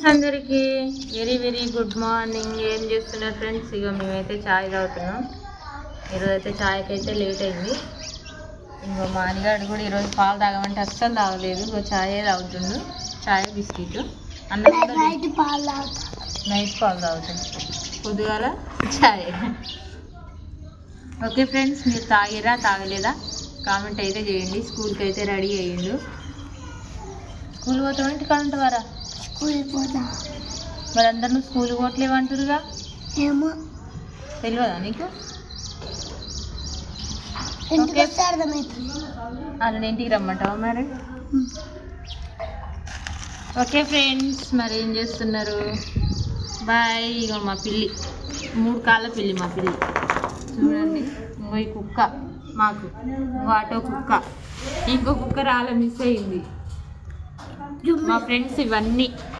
Friends అందరికీ very very good morning. ఏం చేస్తున్నారు ఫ్రెండ్స్? ఇక మేమైతే ఛాయ్ తాగుతున్నాం. ఈరోజు అయితే ఛాయ్కి అయితే లేట్ అయింది. ఇంకో మా అనిగాడు కూడా ఈరోజు పాలు తాగమంటే అస్సలు తాగలేదు. ఇంకో ఛాయే తాగుతుండు. ఛాయ్ బిస్కెట్ అన్నం నైట్ పాలు తాగుతుంది. పొద్దుగాల ఛాయ్. ఓకే ఫ్రెండ్స్, మీరు తాగిరా తాగలేదా కామెంట్ అయితే చేయండి. స్కూల్కి అయితే రెడీ అయ్యిండు. స్కూల్ పోతాం ఇంటికి అంటావారా? స్కూల్కి పోతా. మరి అందరు నువ్వు స్కూల్కి పోవట్లేవంటురుగా? ఏమో తెలియదా నీకు? అలా ఇంటికి రమ్మంటావా మరి? ఓకే ఫ్రెండ్స్, మరి ఏం చేస్తున్నారు? బాయ్. ఇగో మా పిల్లి 3 కాళ్ళ పిల్లి. మా పిల్లి చూడండి. ఇంకో ఈ కుక్క మాకు, ఇంకో ఆటో కుక్క, ఇంకో కుక్క రాలే మిస్ అయింది. మా ఫ్రెండ్స్ ఇవన్నీ